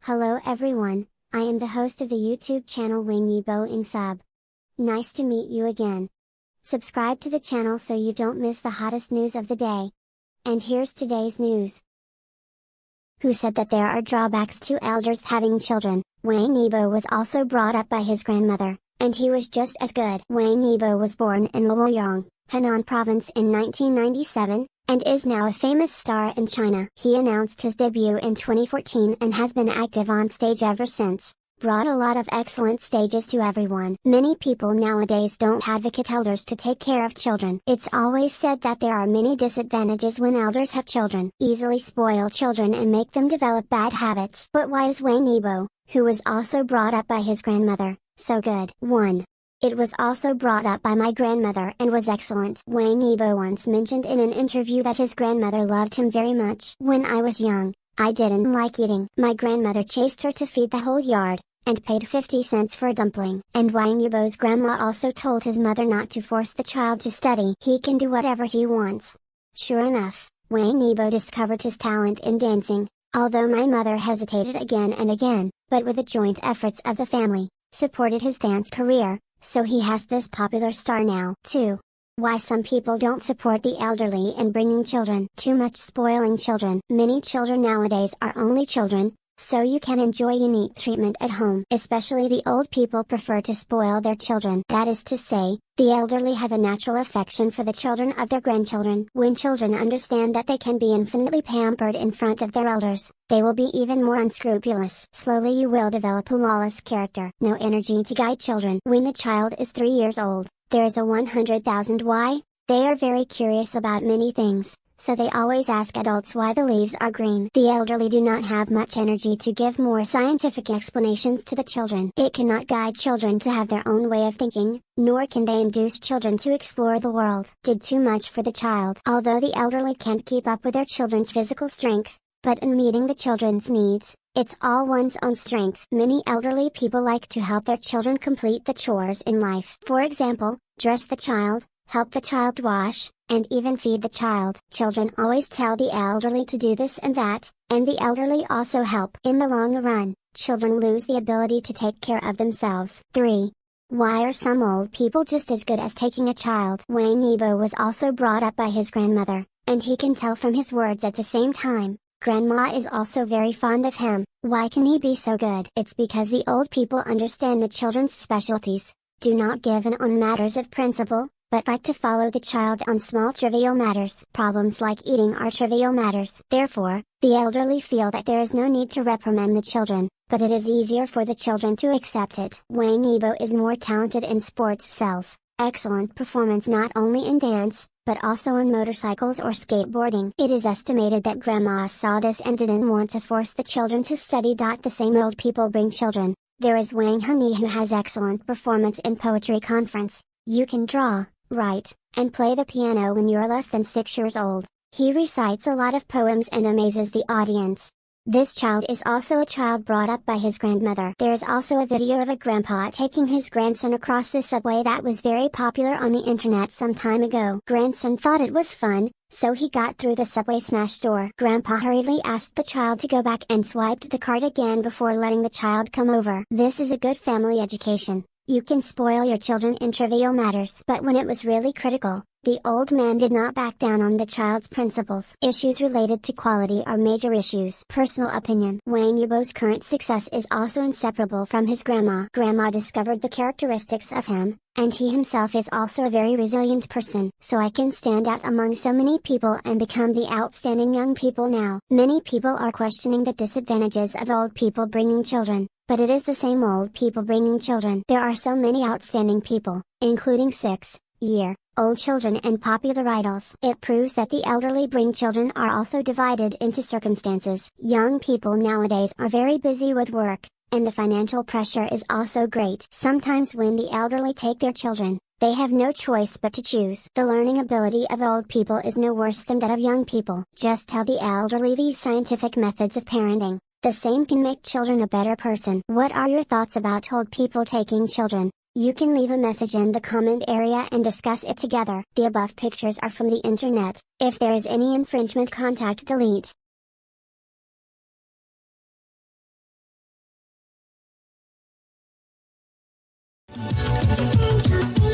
Hello everyone, I am the host of the YouTube channel WANG YIBO ENGSUB. Nice to meet you again. Subscribe to the channel so you don't miss the hottest news of the day. And here's today's news. Who said that there are drawbacks to elders having children? Wang Yibo was also brought up by his grandmother, and he was just as good. Wang Yibo was born in Luoyang, Henan Province in 1997, and is now a famous star in China. He announced his debut in 2014 and has been active on stage ever since. Brought a lot of excellent stages to everyone. Many people nowadays don't advocate elders to take care of children. It's always said that there are many disadvantages when elders have children. Easily spoil children and make them develop bad habits. But why is Wang Yibo, who was also brought up by his grandmother, so good? 1. It was also brought up by my grandmother and was excellent. Wang Yibo once mentioned in an interview that his grandmother loved him very much. When I was young, I didn't like eating. My grandmother chased her to feed the whole yard, and paid 50 cents for a dumpling. And Wang Yibo's grandma also told his mother not to force the child to study. He can do whatever he wants. Sure enough, Wang Yibo discovered his talent in dancing, although my mother hesitated again and again, but with the joint efforts of the family, supported his dance career, so he has this popular star now. 2. Why some people don't support the elderly in bringing children. Too much spoiling children. Many children nowadays are only children, so you can enjoy unique treatment at home. Especially the old people prefer to spoil their children. That is to say, the elderly have a natural affection for the children of their grandchildren. When children understand that they can be infinitely pampered in front of their elders, they will be even more unscrupulous. Slowly you will develop a lawless character. No energy to guide children. When the child is 3 years old, there is a 100,000 why. They are very curious about many things, so they always ask adults why the leaves are green. The elderly do not have much energy to give more scientific explanations to the children. It cannot guide children to have their own way of thinking, nor can they induce children to explore the world. Did too much for the child. Although the elderly can't keep up with their children's physical strength, but in meeting the children's needs, it's all one's own strength. Many elderly people like to help their children complete the chores in life. For example, dress the child, help the child wash, and even feed the child. Children always tell the elderly to do this and that, and the elderly also help. In the long run, children lose the ability to take care of themselves. 3. Why are some old people just as good as taking a child? Wang Yibo was also brought up by his grandmother, and he can tell from his words at the same time. Grandma is also very fond of him. Why can he be so good? It's because the old people understand the children's specialties, do not give in on matters of principle, but like to follow the child on small trivial matters. Problems like eating are trivial matters. Therefore, the elderly feel that there is no need to reprimand the children, but it is easier for the children to accept it. Wang Yibo is more talented in sports cells, excellent performance not only in dance, but also on motorcycles or skateboarding. It is estimated that grandma saw this and didn't want to force the children to study. The same old people bring children. There is Wang Hongyi who has excellent performance in poetry conference. You can draw, write, and play the piano when you're less than 6 years old. He recites a lot of poems and amazes the audience. This child is also a child brought up by his grandmother. There is also a video of a grandpa taking his grandson across the subway that was very popular on the internet some time ago. Grandson thought it was fun, so he got through the subway smash door. Grandpa hurriedly asked the child to go back and swiped the card again before letting the child come over. This is a good family education. You can spoil your children in trivial matters. But when it was really critical, the old man did not back down on the child's principles. Issues related to quality are major issues. Personal opinion. Wang Yibo's current success is also inseparable from his grandma. Grandma discovered the characteristics of him, and he himself is also a very resilient person. So I can stand out among so many people and become the outstanding young people now. Many people are questioning the disadvantages of old people bringing children, but it is the same old people bringing children. There are so many outstanding people, including 6-year-old children and popular idols. It proves that the elderly bring children are also divided into circumstances. Young people nowadays are very busy with work, and the financial pressure is also great. Sometimes when the elderly take their children, they have no choice but to choose. The learning ability of old people is no worse than that of young people. Just tell the elderly these scientific methods of parenting. The same can make children a better person. What are your thoughts about old people taking children? You can leave a message in the comment area and discuss it together. The above pictures are from the internet. If there is any infringement, contact delete. Put your friends all sing